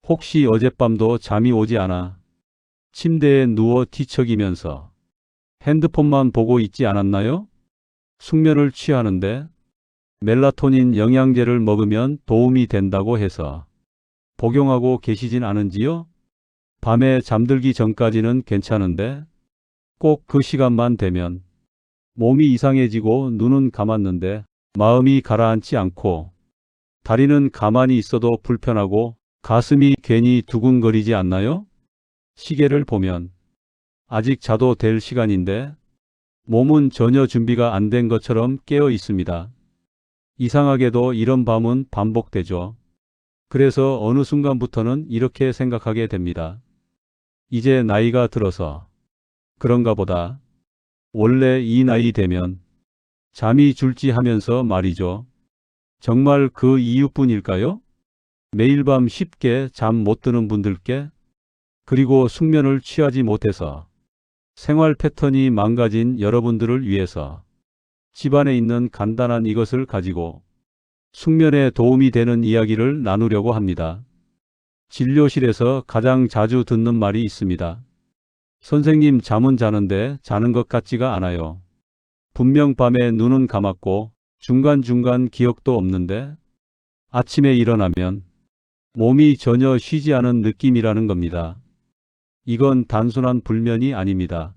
혹시 어젯밤도 잠이 오지 않아 침대에 누워 뒤척이면서 핸드폰만 보고 있지 않았나요? 숙면을 취하는데 멜라토닌 영양제를 먹으면 도움이 된다고 해서 복용하고 계시진 않은지요? 밤에 잠들기 전까지는 괜찮은데 꼭 그 시간만 되면 몸이 이상해지고 눈은 감았는데 마음이 가라앉지 않고 다리는 가만히 있어도 불편하고 가슴이 괜히 두근거리지 않나요? 시계를 보면 아직 자도 될 시간인데 몸은 전혀 준비가 안 된 것처럼 깨어 있습니다. 이상하게도 이런 밤은 반복되죠. 그래서 어느 순간부터는 이렇게 생각하게 됩니다. 이제 나이가 들어서 그런가 보다. 원래 이 나이 되면 잠이 줄지 하면서 말이죠. 정말 그 이유뿐일까요? 매일 밤 쉽게 잠 못 드는 분들께, 그리고 숙면을 취하지 못해서 생활 패턴이 망가진 여러분들을 위해서 집안에 있는 간단한 이것을 가지고 숙면에 도움이 되는 이야기를 나누려고 합니다. 진료실에서 가장 자주 듣는 말이 있습니다. 선생님, 잠은 자는데 자는 것 같지가 않아요. 분명 밤에 눈은 감았고 중간중간 기억도 없는데 아침에 일어나면 몸이 전혀 쉬지 않은 느낌이라는 겁니다. 이건 단순한 불면이 아닙니다.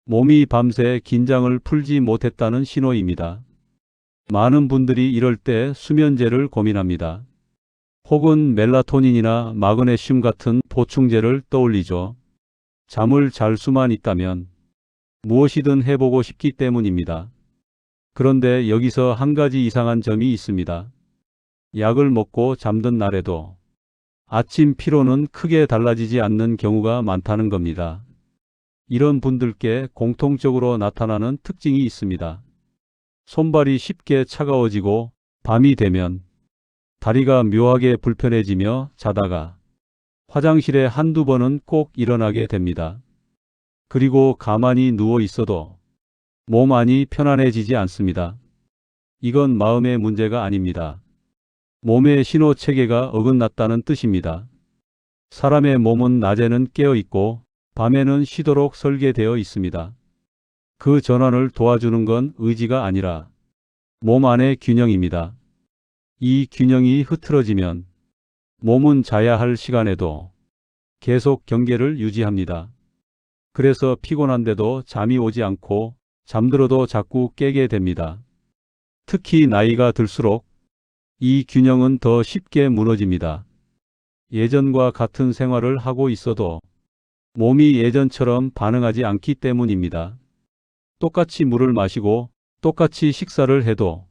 몸이 밤새 긴장을 풀지 못했다는 신호입니다. 많은 분들이 이럴 때 수면제를 고민합니다. 혹은 멜라토닌이나 마그네슘 같은 보충제를 떠올리죠. 잠을 잘 수만 있다면 무엇이든 해보고 싶기 때문입니다. 그런데 여기서 한 가지 이상한 점이 있습니다. 약을 먹고 잠든 날에도 아침 피로는 크게 달라지지 않는 경우가 많다는 겁니다. 이런 분들께 공통적으로 나타나는 특징이 있습니다. 손발이 쉽게 차가워지고 밤이 되면 다리가 묘하게 불편해지며 자다가 화장실에 한두 번은 꼭 일어나게 됩니다. 그리고 가만히 누워 있어도 몸 안이 편안해지지 않습니다. 이건 마음의 문제가 아닙니다. 몸의 신호 체계가 어긋났다는 뜻입니다. 사람의 몸은 낮에는 깨어 있고 밤에는 쉬도록 설계되어 있습니다. 그 전환을 도와주는 건 의지가 아니라 몸 안의 균형입니다. 이 균형이 흐트러지면 몸은 자야 할 시간에도 계속 경계를 유지합니다. 그래서 피곤한데도 잠이 오지 않고 잠들어도 자꾸 깨게 됩니다. 특히 나이가 들수록 이 균형은 더 쉽게 무너집니다. 예전과 같은 생활을 하고 있어도 몸이 예전처럼 반응하지 않기 때문입니다. 똑같이 물을 마시고 똑같이 식사를 해도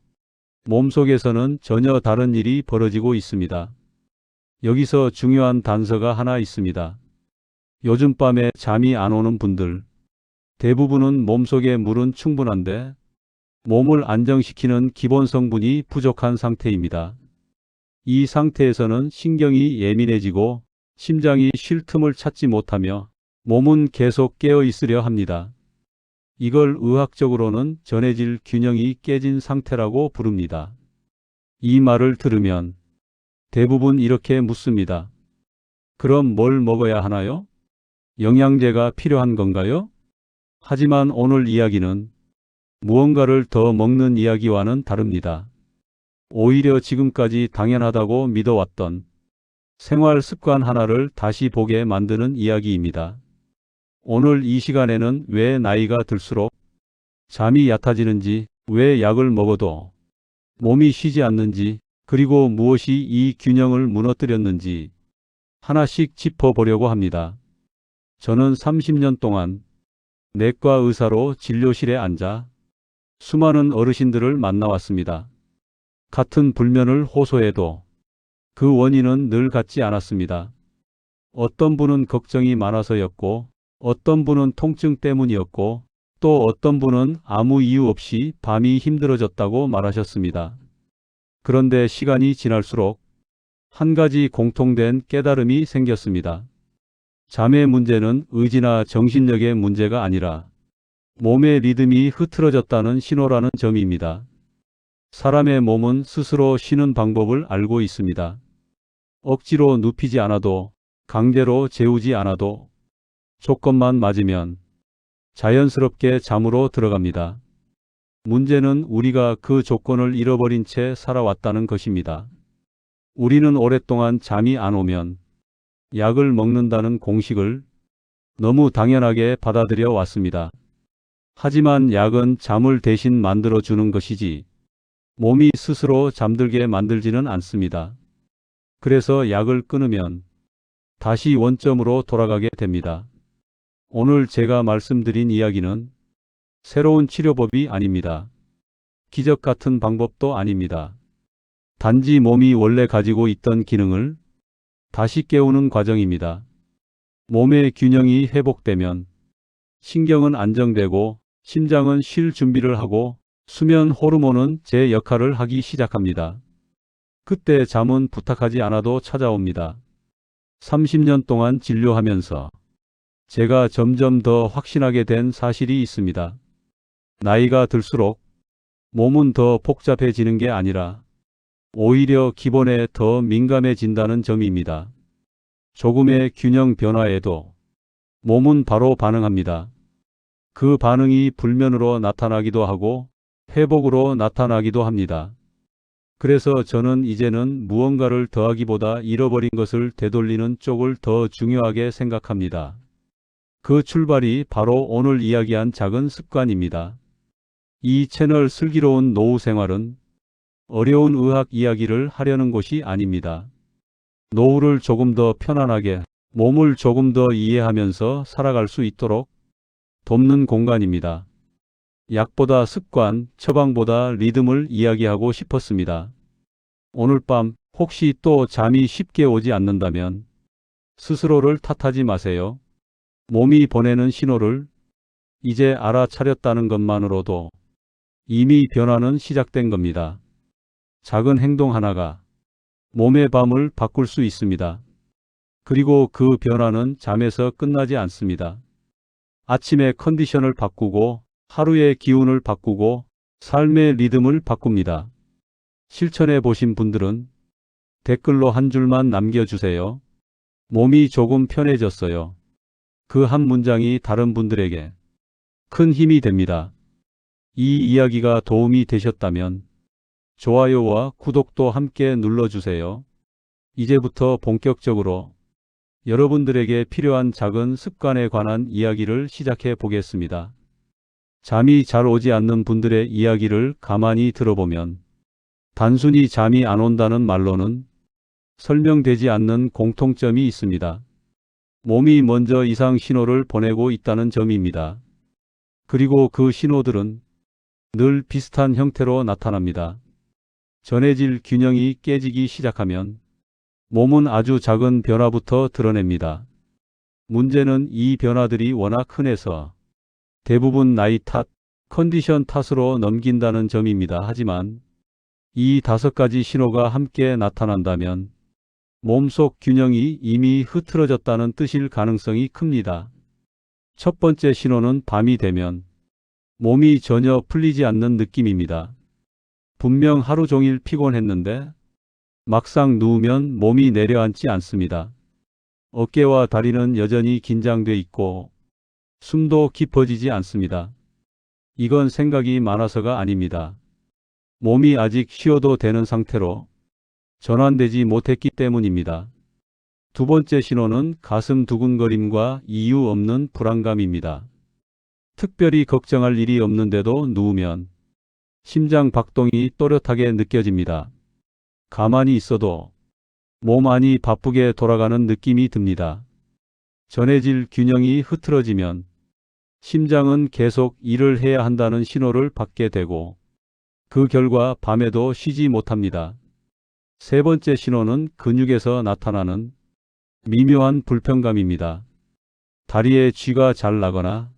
몸속에서는 전혀 다른 일이 벌어지고 있습니다. 여기서 중요한 단서가 하나 있습니다. 요즘 밤에 잠이 안 오는 분들, 대부분은 몸속에 물은 충분한데 몸을 안정시키는 기본 성분이 부족한 상태입니다. 이 상태에서는 신경이 예민해지고 심장이 쉴 틈을 찾지 못하며 몸은 계속 깨어 있으려 합니다. 이걸 의학적으로는 전해질 균형이 깨진 상태라고 부릅니다. 이 말을 들으면 대부분 이렇게 묻습니다. 그럼 뭘 먹어야 하나요? 영양제가 필요한 건가요? 하지만 오늘 이야기는 무언가를 더 먹는 이야기와는 다릅니다. 오히려 지금까지 당연하다고 믿어왔던 생활 습관 하나를 다시 보게 만드는 이야기입니다. 오늘 이 시간에는 왜 나이가 들수록 잠이 얕아지는지, 왜 약을 먹어도 몸이 쉬지 않는지, 그리고 무엇이 이 균형을 무너뜨렸는지 하나씩 짚어보려고 합니다. 저는 30년 동안 내과 의사로 진료실에 앉아 수많은 어르신들을 만나왔습니다. 같은 불면을 호소해도 그 원인은 늘 같지 않았습니다. 어떤 분은 걱정이 많아서였고, 어떤 분은 통증 때문이었고, 또 어떤 분은 아무 이유 없이 밤이 힘들어졌다고 말하셨습니다. 그런데 시간이 지날수록 한 가지 공통된 깨달음이 생겼습니다. 잠의 문제는 의지나 정신력의 문제가 아니라 몸의 리듬이 흐트러졌다는 신호라는 점입니다. 사람의 몸은 스스로 쉬는 방법을 알고 있습니다. 억지로 눕히지 않아도, 강제로 재우지 않아도 조건만 맞으면 자연스럽게 잠으로 들어갑니다. 문제는 우리가 그 조건을 잃어버린 채 살아왔다는 것입니다. 우리는 오랫동안 잠이 안 오면 약을 먹는다는 공식을 너무 당연하게 받아들여 왔습니다. 하지만 약은 잠을 대신 만들어주는 것이지 몸이 스스로 잠들게 만들지는 않습니다. 그래서 약을 끊으면 다시 원점으로 돌아가게 됩니다. 오늘 제가 말씀드린 이야기는 새로운 치료법이 아닙니다. 기적 같은 방법도 아닙니다. 단지 몸이 원래 가지고 있던 기능을 다시 깨우는 과정입니다. 몸의 균형이 회복되면 신경은 안정되고 심장은 쉴 준비를 하고 수면 호르몬은 제 역할을 하기 시작합니다. 그때 잠은 부탁하지 않아도 찾아옵니다. 30년 동안 진료하면서 제가 점점 더 확신하게 된 사실이 있습니다. 나이가 들수록 몸은 더 복잡해지는 게 아니라 오히려 기본에 더 민감해진다는 점입니다. 조금의 균형 변화에도 몸은 바로 반응합니다. 그 반응이 불면으로 나타나기도 하고 회복으로 나타나기도 합니다. 그래서 저는 이제는 무언가를 더하기보다 잃어버린 것을 되돌리는 쪽을 더 중요하게 생각합니다. 그 출발이 바로 오늘 이야기한 작은 습관입니다. 이 채널 슬기로운 노후 생활은 어려운 의학 이야기를 하려는 곳이 아닙니다. 노후를 조금 더 편안하게, 몸을 조금 더 이해하면서 살아갈 수 있도록 돕는 공간입니다. 약보다 습관, 처방보다 리듬을 이야기하고 싶었습니다. 오늘 밤 혹시 또 잠이 쉽게 오지 않는다면 스스로를 탓하지 마세요. 몸이 보내는 신호를 이제 알아차렸다는 것만으로도 이미 변화는 시작된 겁니다. 작은 행동 하나가 몸의 밤을 바꿀 수 있습니다. 그리고 그 변화는 잠에서 끝나지 않습니다. 아침의 컨디션을 바꾸고 하루의 기운을 바꾸고 삶의 리듬을 바꿉니다. 실천해 보신 분들은 댓글로 한 줄만 남겨주세요. 몸이 조금 편해졌어요. 그 한 문장이 다른 분들에게 큰 힘이 됩니다. 이 이야기가 도움이 되셨다면 좋아요와 구독도 함께 눌러주세요. 이제부터 본격적으로 여러분들에게 필요한 작은 습관에 관한 이야기를 시작해 보겠습니다. 잠이 잘 오지 않는 분들의 이야기를 가만히 들어보면 단순히 잠이 안 온다는 말로는 설명되지 않는 공통점이 있습니다. 몸이 먼저 이상 신호를 보내고 있다는 점입니다. 그리고 그 신호들은 늘 비슷한 형태로 나타납니다. 전해질 균형이 깨지기 시작하면 몸은 아주 작은 변화부터 드러냅니다. 문제는 이 변화들이 워낙 흔해서 대부분 나이 탓, 컨디션 탓으로 넘긴다는 점입니다. 하지만 이 5가지 신호가 함께 나타난다면 몸속 균형이 이미 흐트러졌다는 뜻일 가능성이 큽니다. 첫 번째 신호는 밤이 되면 몸이 전혀 풀리지 않는 느낌입니다. 분명 하루 종일 피곤했는데 막상 누우면 몸이 내려앉지 않습니다. 어깨와 다리는 여전히 긴장돼 있고 숨도 깊어지지 않습니다. 이건 생각이 많아서가 아닙니다. 몸이 아직 쉬어도 되는 상태로 전환되지 못했기 때문입니다. 두 번째 신호는 가슴 두근거림과 이유 없는 불안감입니다. 특별히 걱정할 일이 없는데도 누우면 심장 박동이 또렷하게 느껴집니다. 가만히 있어도 몸 안이 바쁘게 돌아가는 느낌이 듭니다. 전해질 균형이 흐트러지면 심장은 계속 일을 해야 한다는 신호를 받게 되고 그 결과 밤에도 쉬지 못합니다. 세 번째 신호는 근육에서 나타나는 미묘한 불편감입니다. 다리에 쥐가 잘 나거나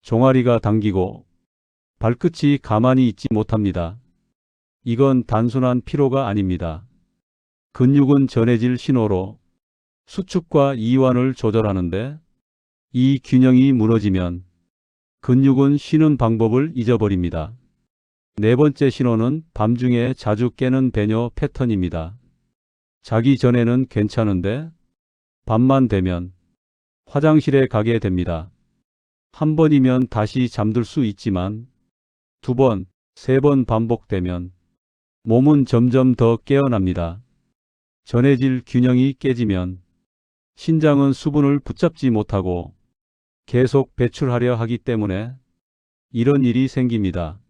종아리가 당기고 발끝이 가만히 있지 못합니다. 이건 단순한 피로가 아닙니다. 근육은 전해질 신호로 수축과 이완을 조절하는데 이 균형이 무너지면 근육은 쉬는 방법을 잊어버립니다. 네 번째 신호는 밤중에 자주 깨는 배뇨 패턴입니다. 자기 전에는 괜찮은데 밤만 되면 화장실에 가게 됩니다. 한 번이면 다시 잠들 수 있지만 두 번, 세 번 반복되면 몸은 점점 더 깨어납니다. 전해질 균형이 깨지면 신장은 수분을 붙잡지 못하고 계속 배출하려 하기 때문에 이런 일이 생깁니다.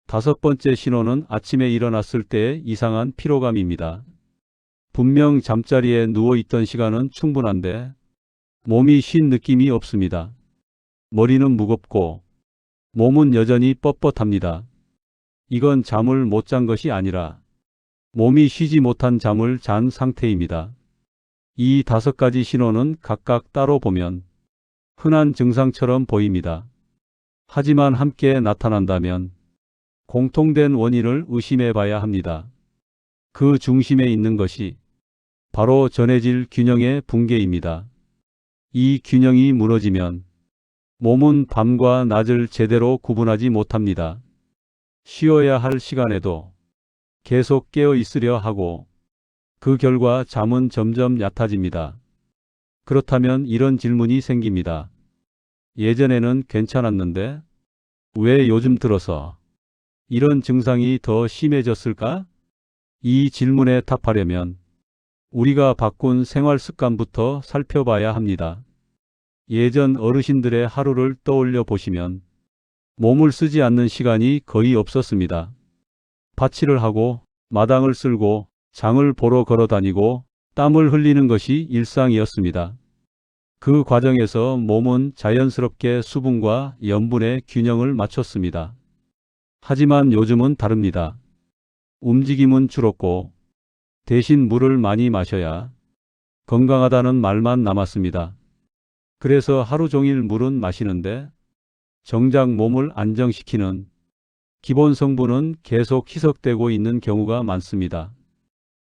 다섯 번째 신호는 아침에 일어났을 때의 이상한 피로감입니다. 분명 잠자리에 누워있던 시간은 충분한데 몸이 쉰 느낌이 없습니다. 머리는 무겁고 몸은 여전히 뻣뻣합니다. 이건 잠을 못 잔 것이 아니라 몸이 쉬지 못한 잠을 잔 상태입니다. 이 다섯 가지 신호는 각각 따로 보면 흔한 증상처럼 보입니다. 하지만 함께 나타난다면 공통된 원인을 의심해 봐야 합니다. 그 중심에 있는 것이 바로 전해질 균형의 붕괴입니다. 이 균형이 무너지면 몸은 밤과 낮을 제대로 구분하지 못합니다. 쉬어야 할 시간에도 계속 깨어 있으려 하고 그 결과 잠은 점점 얕아집니다. 그렇다면 이런 질문이 생깁니다. 예전에는 괜찮았는데 왜 요즘 들어서 이런 증상이 더 심해졌을까? 이 질문에 답하려면 우리가 바꾼 생활 습관부터 살펴봐야 합니다. 예전 어르신들의 하루를 떠올려 보시면 몸을 쓰지 않는 시간이 거의 없었습니다. 밭일을 하고 마당을 쓸고 장을 보러 걸어 다니고 땀을 흘리는 것이 일상이었습니다. 그 과정에서 몸은 자연스럽게 수분과 염분의 균형을 맞췄습니다. 하지만 요즘은 다릅니다. 움직임은 줄었고 대신 물을 많이 마셔야 건강하다는 말만 남았습니다. 그래서 하루 종일 물은 마시는데 정작 몸을 안정시키는 기본 성분은 계속 희석되고 있는 경우가 많습니다.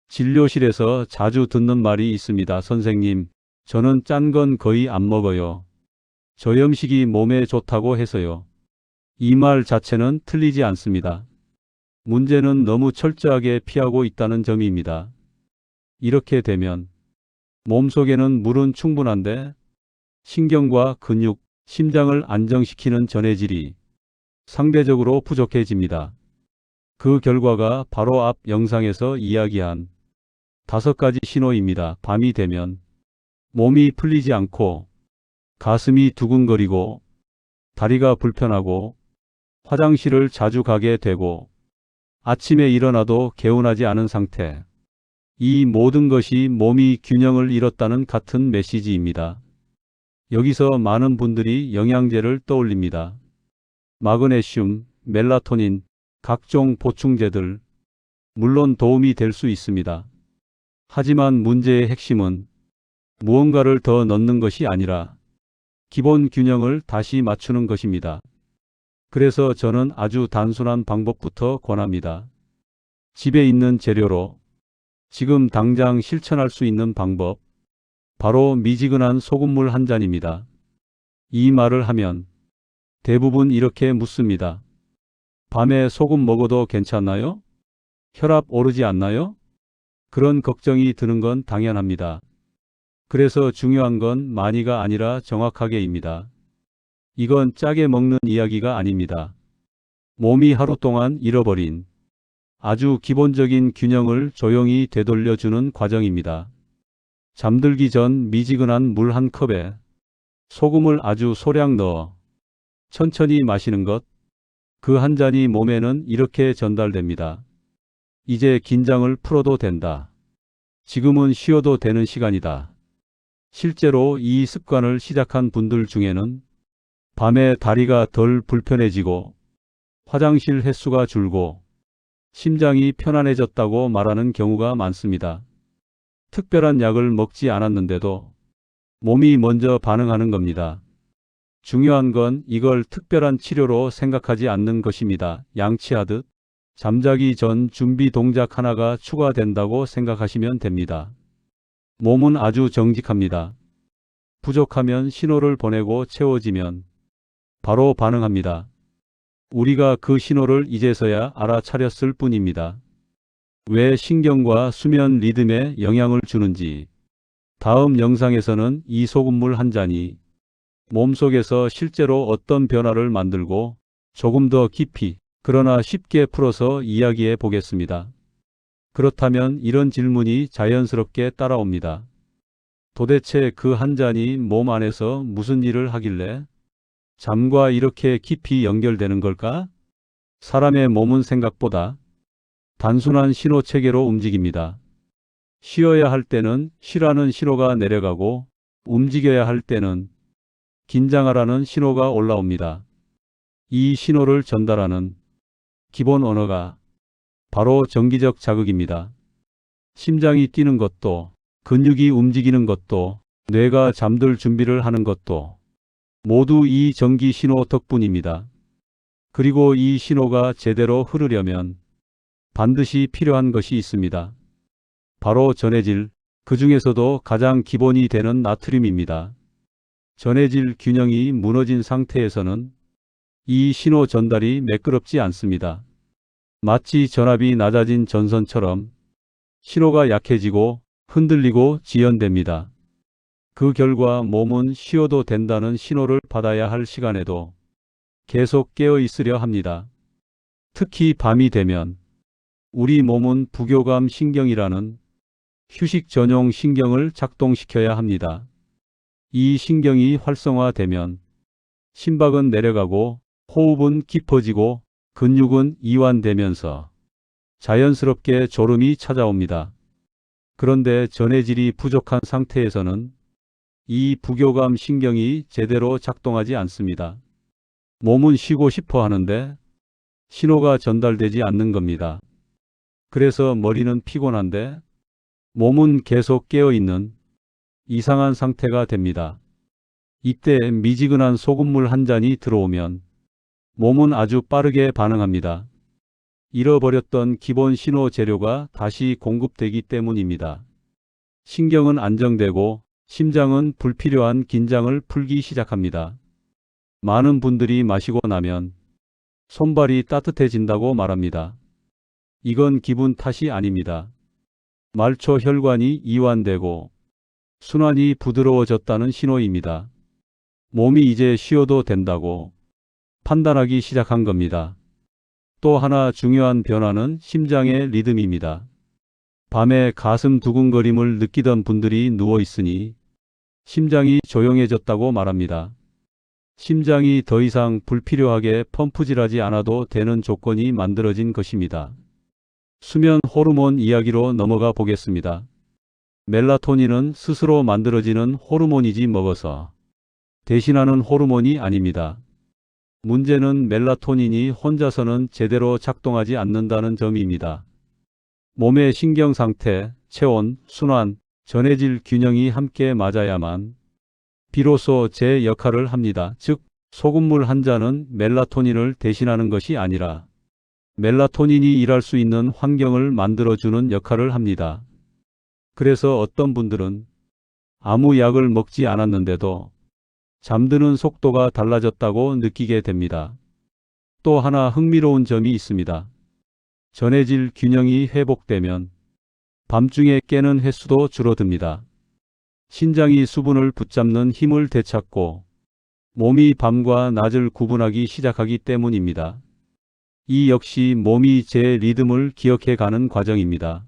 진료실에서 자주 듣는 말이 있습니다. 선생님, 저는 짠 건 거의 안 먹어요. 저염식이 몸에 좋다고 해서요. 이 말 자체는 틀리지 않습니다. 문제는 너무 철저하게 피하고 있다는 점입니다. 이렇게 되면 몸속에는 물은 충분한데 신경과 근육, 심장을 안정시키는 전해질이 상대적으로 부족해집니다. 그 결과가 바로 앞 영상에서 이야기한 다섯 가지 신호입니다. 밤이 되면 몸이 풀리지 않고 가슴이 두근거리고 다리가 불편하고 화장실을 자주 가게 되고 아침에 일어나도 개운하지 않은 상태. 이 모든 것이 몸이 균형을 잃었다는 같은 메시지입니다. 여기서 많은 분들이 영양제를 떠올립니다. 마그네슘, 멜라토닌, 각종 보충제들, 물론 도움이 될 수 있습니다. 하지만 문제의 핵심은 무언가를 더 넣는 것이 아니라 기본 균형을 다시 맞추는 것입니다. 그래서 저는 아주 단순한 방법부터 권합니다. 집에 있는 재료로 지금 당장 실천할 수 있는 방법, 바로 미지근한 소금물 한 잔입니다. 이 말을 하면 대부분 이렇게 묻습니다. 밤에 소금 먹어도 괜찮나요? 혈압 오르지 않나요? 그런 걱정이 드는 건 당연합니다. 그래서 중요한 건 많이가 아니라 정확하게입니다. 이건 짜게 먹는 이야기가 아닙니다. 몸이 하루 동안 잃어버린 아주 기본적인 균형을 조용히 되돌려주는 과정입니다. 잠들기 전 미지근한 물 한 컵에 소금을 아주 소량 넣어 천천히 마시는 것, 그 한 잔이 몸에는 이렇게 전달됩니다. 이제 긴장을 풀어도 된다. 지금은 쉬어도 되는 시간이다. 실제로 이 습관을 시작한 분들 중에는 밤에 다리가 덜 불편해지고 화장실 횟수가 줄고 심장이 편안해졌다고 말하는 경우가 많습니다. 특별한 약을 먹지 않았는데도 몸이 먼저 반응하는 겁니다. 중요한 건 이걸 특별한 치료로 생각하지 않는 것입니다. 양치하듯 잠자기 전 준비 동작 하나가 추가된다고 생각하시면 됩니다. 몸은 아주 정직합니다. 부족하면 신호를 보내고 채워지면 바로 반응합니다. 우리가 그 신호를 이제서야 알아차렸을 뿐입니다. 왜 신경과 수면 리듬에 영향을 주는지. 다음 영상에서는 이 소금물 한 잔이 몸속에서 실제로 어떤 변화를 만들고 조금 더 깊이, 그러나 쉽게 풀어서 이야기해 보겠습니다. 그렇다면 이런 질문이 자연스럽게 따라옵니다. 도대체 그 한 잔이 몸 안에서 무슨 일을 하길래 잠과 이렇게 깊이 연결되는 걸까? 사람의 몸은 생각보다 단순한 신호 체계로 움직입니다. 쉬어야 할 때는 쉬라는 신호가 내려가고, 움직여야 할 때는 긴장하라는 신호가 올라옵니다. 이 신호를 전달하는 기본 언어가 바로 정기적 자극입니다. 심장이 뛰는 것도, 근육이 움직이는 것도, 뇌가 잠들 준비를 하는 것도 모두 이 전기 신호 덕분입니다. 그리고 이 신호가 제대로 흐르려면 반드시 필요한 것이 있습니다. 바로 전해질, 그 중에서도 가장 기본이 되는 나트륨입니다. 전해질 균형이 무너진 상태에서는 이 신호 전달이 매끄럽지 않습니다. 마치 전압이 낮아진 전선처럼 신호가 약해지고 흔들리고 지연됩니다. 그 결과 몸은 쉬어도 된다는 신호를 받아야 할 시간에도 계속 깨어 있으려 합니다. 특히 밤이 되면 우리 몸은 부교감 신경이라는 휴식 전용 신경을 작동시켜야 합니다. 이 신경이 활성화되면 심박은 내려가고, 호흡은 깊어지고, 근육은 이완되면서 자연스럽게 졸음이 찾아옵니다. 그런데 전해질이 부족한 상태에서는 이 부교감 신경이 제대로 작동하지 않습니다. 몸은 쉬고 싶어 하는데 신호가 전달되지 않는 겁니다. 그래서 머리는 피곤한데 몸은 계속 깨어있는 이상한 상태가 됩니다. 이때 미지근한 소금물 한 잔이 들어오면 몸은 아주 빠르게 반응합니다. 잃어버렸던 기본 신호 재료가 다시 공급되기 때문입니다. 신경은 안정되고 심장은 불필요한 긴장을 풀기 시작합니다. 많은 분들이 마시고 나면 손발이 따뜻해진다고 말합니다. 이건 기분 탓이 아닙니다. 말초 혈관이 이완되고 순환이 부드러워졌다는 신호입니다. 몸이 이제 쉬어도 된다고 판단하기 시작한 겁니다. 또 하나 중요한 변화는 심장의 리듬입니다. 밤에 가슴 두근거림을 느끼던 분들이 누워 있으니 심장이 조용해졌다고 말합니다. 심장이 더 이상 불필요하게 펌프질하지 않아도 되는 조건이 만들어진 것입니다. 수면 호르몬 이야기로 넘어가 보겠습니다. 멜라토닌은 스스로 만들어지는 호르몬이지 먹어서 대신하는 호르몬이 아닙니다. 문제는 멜라토닌이 혼자서는 제대로 작동하지 않는다는 점입니다. 몸의 신경 상태, 체온, 순환, 전해질 균형이 함께 맞아야만 비로소 제 역할을 합니다. 즉, 소금물 한 잔은 멜라토닌을 대신하는 것이 아니라 멜라토닌이 일할 수 있는 환경을 만들어주는 역할을 합니다. 그래서 어떤 분들은 아무 약을 먹지 않았는데도 잠드는 속도가 달라졌다고 느끼게 됩니다. 또 하나 흥미로운 점이 있습니다. 전해질 균형이 회복되면 밤중에 깨는 횟수도 줄어듭니다. 신장이 수분을 붙잡는 힘을 되찾고 몸이 밤과 낮을 구분하기 시작하기 때문입니다. 이 역시 몸이 제 리듬을 기억해 가는 과정입니다.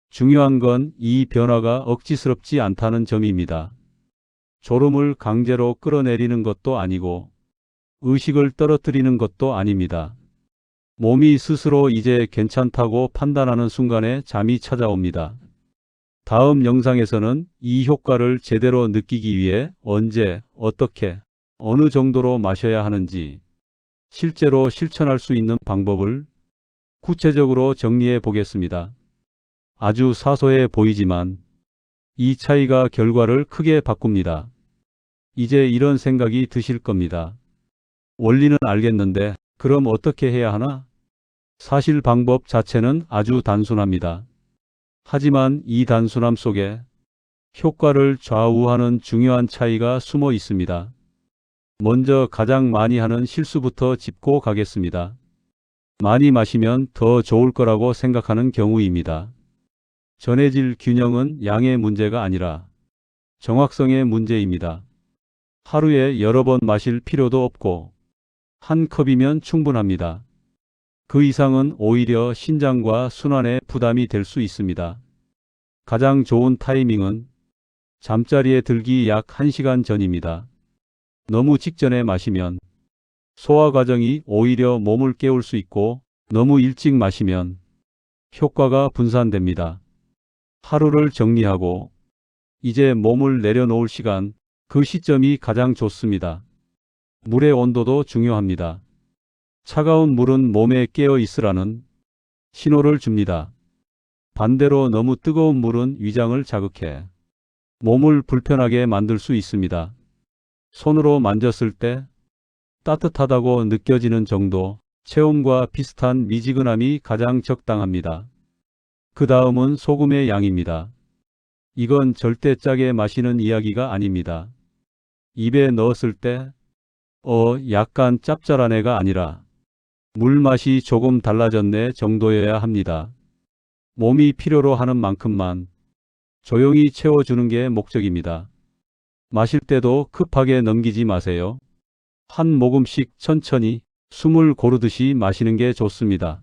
중요한 건 이 변화가 억지스럽지 않다는 점입니다. 졸음을 강제로 끌어내리는 것도 아니고 의식을 떨어뜨리는 것도 아닙니다. 몸이 스스로 이제 괜찮다고 판단하는 순간에 잠이 찾아옵니다. 다음 영상에서는 이 효과를 제대로 느끼기 위해 언제, 어떻게, 어느 정도로 마셔야 하는지 실제로 실천할 수 있는 방법을 구체적으로 정리해 보겠습니다. 아주 사소해 보이지만 이 차이가 결과를 크게 바꿉니다. 이제 이런 생각이 드실 겁니다. 원리는 알겠는데 그럼 어떻게 해야 하나? 사실 방법 자체는 아주 단순합니다. 하지만 이 단순함 속에 효과를 좌우하는 중요한 차이가 숨어 있습니다. 먼저 가장 많이 하는 실수부터 짚고 가겠습니다. 많이 마시면 더 좋을 거라고 생각하는 경우입니다. 전해질 균형은 양의 문제가 아니라 정확성의 문제입니다. 하루에 여러 번 마실 필요도 없고 한 컵이면 충분합니다. 그 이상은 오히려 신장과 순환에 부담이 될 수 있습니다. 가장 좋은 타이밍은 잠자리에 들기 약 1시간 전입니다. 너무 직전에 마시면 소화 과정이 오히려 몸을 깨울 수 있고 너무 일찍 마시면 효과가 분산됩니다. 하루를 정리하고 이제 몸을 내려놓을 시간, 그 시점이 가장 좋습니다. 물의 온도도 중요합니다. 차가운 물은 몸에 깨어 있으라는 신호를 줍니다. 반대로 너무 뜨거운 물은 위장을 자극해 몸을 불편하게 만들 수 있습니다. 손으로 만졌을 때 따뜻하다고 느껴지는 정도, 체온과 비슷한 미지근함이 가장 적당합니다. 그 다음은 소금의 양입니다. 이건 절대 짜게 마시는 이야기가 아닙니다. 입에 넣었을 때 약간 짭짤하네가 아니라 물맛이 조금 달라졌네 정도여야 합니다. 몸이 필요로 하는 만큼만 조용히 채워주는 게 목적입니다. 마실 때도 급하게 넘기지 마세요. 한 모금씩 천천히 숨을 고르듯이 마시는 게 좋습니다.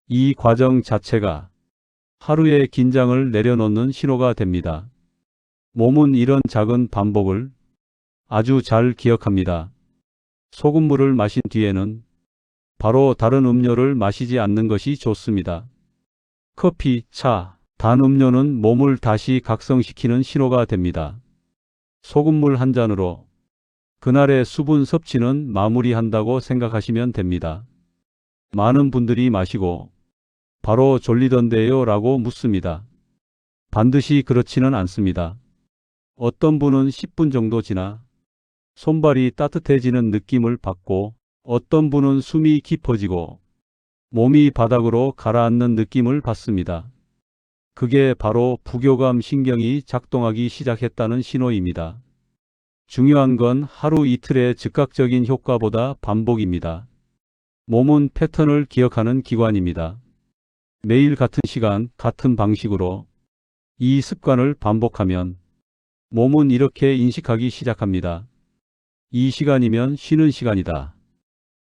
이 과정 자체가 하루의 긴장을 내려놓는 신호가 됩니다. 몸은 이런 작은 반복을 아주 잘 기억합니다. 소금물을 마신 뒤에는 바로 다른 음료를 마시지 않는 것이 좋습니다. 커피, 차, 단 음료는 몸을 다시 각성시키는 신호가 됩니다. 소금물 한 잔으로 그날의 수분 섭취는 마무리한다고 생각하시면 됩니다. 많은 분들이 마시고 바로 졸리던데요 라고 묻습니다. 반드시 그렇지는 않습니다. 어떤 분은 10분 정도 지나 손발이 따뜻해지는 느낌을 받고 어떤 분은 숨이 깊어지고 몸이 바닥으로 가라앉는 느낌을 받습니다. 그게 바로 부교감 신경이 작동하기 시작했다는 신호입니다. 중요한 건 하루 이틀의 즉각적인 효과보다 반복입니다. 몸은 패턴을 기억하는 기관입니다. 매일 같은 시간, 같은 방식으로 이 습관을 반복하면 몸은 이렇게 인식하기 시작합니다. 이 시간이면 쉬는 시간이다.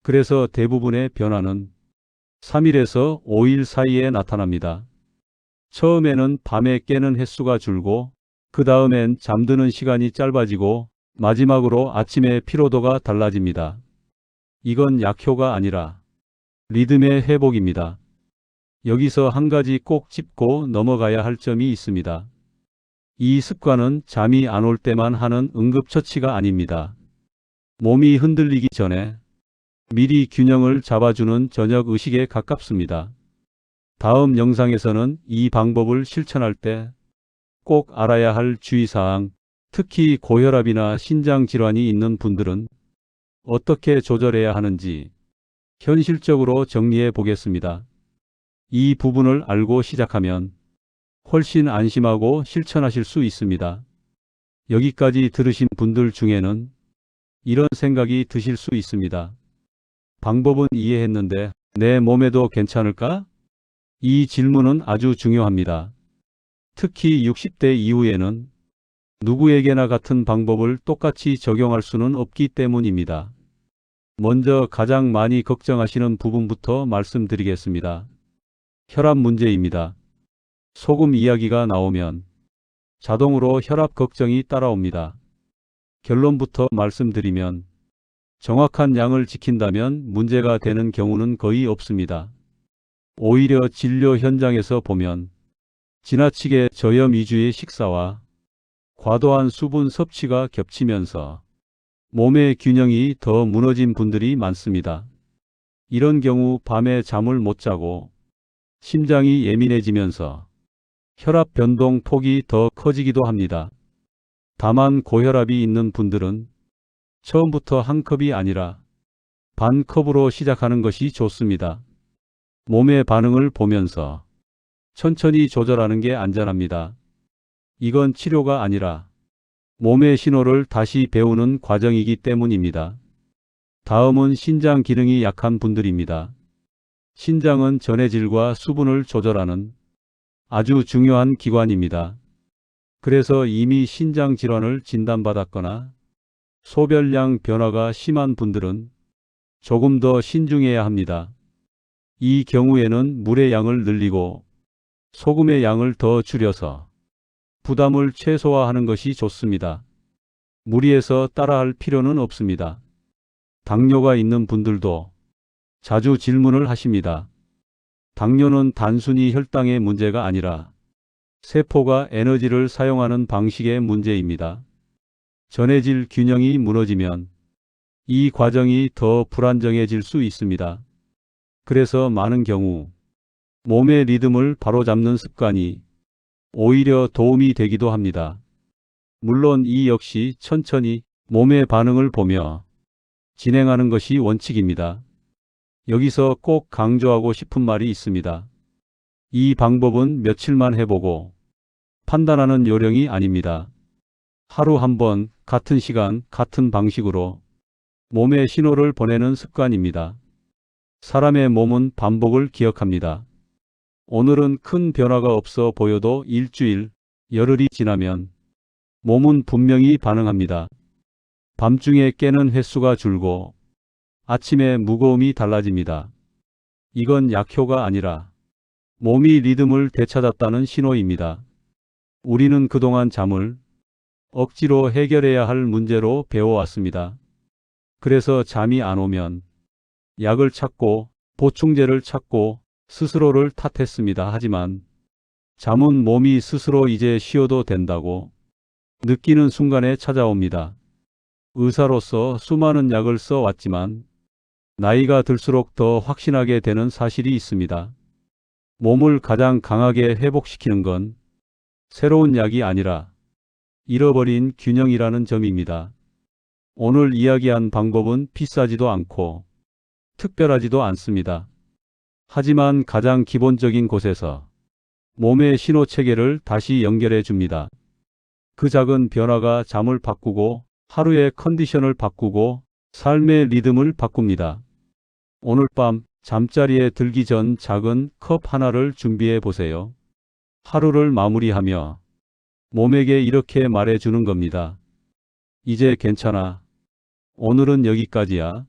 그래서 대부분의 변화는 3일에서 5일 사이에 나타납니다. 처음에는 밤에 깨는 횟수가 줄고 그 다음엔 잠드는 시간이 짧아지고 마지막으로 아침의 피로도가 달라집니다. 이건 약효가 아니라 리듬의 회복입니다. 여기서 한 가지 꼭 짚고 넘어가야 할 점이 있습니다. 이 습관은 잠이 안 올 때만 하는 응급처치가 아닙니다. 몸이 흔들리기 전에 미리 균형을 잡아주는 저녁 의식에 가깝습니다. 다음 영상에서는 이 방법을 실천할 때 꼭 알아야 할 주의사항, 특히 고혈압이나 신장질환이 있는 분들은 어떻게 조절해야 하는지 현실적으로 정리해 보겠습니다. 이 부분을 알고 시작하면 훨씬 안심하고 실천하실 수 있습니다. 여기까지 들으신 분들 중에는 이런 생각이 드실 수 있습니다. 방법은 이해했는데 내 몸에도 괜찮을까? 이 질문은 아주 중요합니다. 특히 60대 이후에는 누구에게나 같은 방법을 똑같이 적용할 수는 없기 때문입니다. 먼저 가장 많이 걱정하시는 부분부터 말씀드리겠습니다. 혈압 문제입니다. 소금 이야기가 나오면 자동으로 혈압 걱정이 따라옵니다. 결론부터 말씀드리면 정확한 양을 지킨다면 문제가 되는 경우는 거의 없습니다. 오히려 진료 현장에서 보면 지나치게 저염 위주의 식사와 과도한 수분 섭취가 겹치면서 몸의 균형이 더 무너진 분들이 많습니다. 이런 경우 밤에 잠을 못 자고 심장이 예민해지면서 혈압 변동 폭이 더 커지기도 합니다. 다만 고혈압이 있는 분들은 처음부터 한 컵이 아니라 반 컵으로 시작하는 것이 좋습니다. 몸의 반응을 보면서 천천히 조절하는 게 안전합니다. 이건 치료가 아니라 몸의 신호를 다시 배우는 과정이기 때문입니다. 다음은 신장 기능이 약한 분들입니다. 신장은 전해질과 수분을 조절하는 아주 중요한 기관입니다. 그래서 이미 신장 질환을 진단받았거나 소변량 변화가 심한 분들은 조금 더 신중해야 합니다. 이 경우에는 물의 양을 늘리고 소금의 양을 더 줄여서 부담을 최소화하는 것이 좋습니다. 무리해서 따라할 필요는 없습니다. 당뇨가 있는 분들도 자주 질문을 하십니다. 당뇨는 단순히 혈당의 문제가 아니라 세포가 에너지를 사용하는 방식의 문제입니다. 전해질 균형이 무너지면 이 과정이 더 불안정해질 수 있습니다. 그래서 많은 경우 몸의 리듬을 바로잡는 습관이 오히려 도움이 되기도 합니다. 물론 이 역시 천천히 몸의 반응을 보며 진행하는 것이 원칙입니다. 여기서 꼭 강조하고 싶은 말이 있습니다. 이 방법은 며칠만 해보고 판단하는 요령이 아닙니다. 하루 한 번 같은 시간 같은 방식으로 몸에 신호를 보내는 습관입니다. 사람의 몸은 반복을 기억합니다. 오늘은 큰 변화가 없어 보여도 일주일, 열흘이 지나면 몸은 분명히 반응합니다. 밤중에 깨는 횟수가 줄고 아침에 무거움이 달라집니다. 이건 약효가 아니라 몸이 리듬을 되찾았다는 신호입니다. 우리는 그동안 잠을 억지로 해결해야 할 문제로 배워왔습니다. 그래서 잠이 안 오면 약을 찾고 보충제를 찾고 스스로를 탓했습니다. 하지만 잠은 몸이 스스로 이제 쉬어도 된다고 느끼는 순간에 찾아옵니다. 의사로서 수많은 약을 써왔지만 나이가 들수록 더 확신하게 되는 사실이 있습니다. 몸을 가장 강하게 회복시키는 건 새로운 약이 아니라 잃어버린 균형이라는 점입니다. 오늘 이야기한 방법은 비싸지도 않고 특별하지도 않습니다. 하지만 가장 기본적인 곳에서 몸의 신호 체계를 다시 연결해 줍니다. 그 작은 변화가 잠을 바꾸고 하루의 컨디션을 바꾸고 삶의 리듬을 바꿉니다. 오늘 밤 잠자리에 들기 전 작은 컵 하나를 준비해 보세요. 하루를 마무리하며 몸에게 이렇게 말해주는 겁니다. 이제 괜찮아. 오늘은 여기까지야.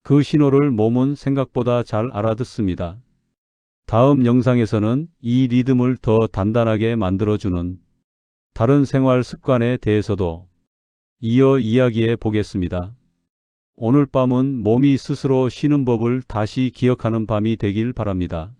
그 신호를 몸은 생각보다 잘 알아듣습니다. 다음 영상에서는 이 리듬을 더 단단하게 만들어주는 다른 생활 습관에 대해서도 이어 이야기해 보겠습니다. 오늘 밤은 몸이 스스로 쉬는 법을 다시 기억하는 밤이 되길 바랍니다.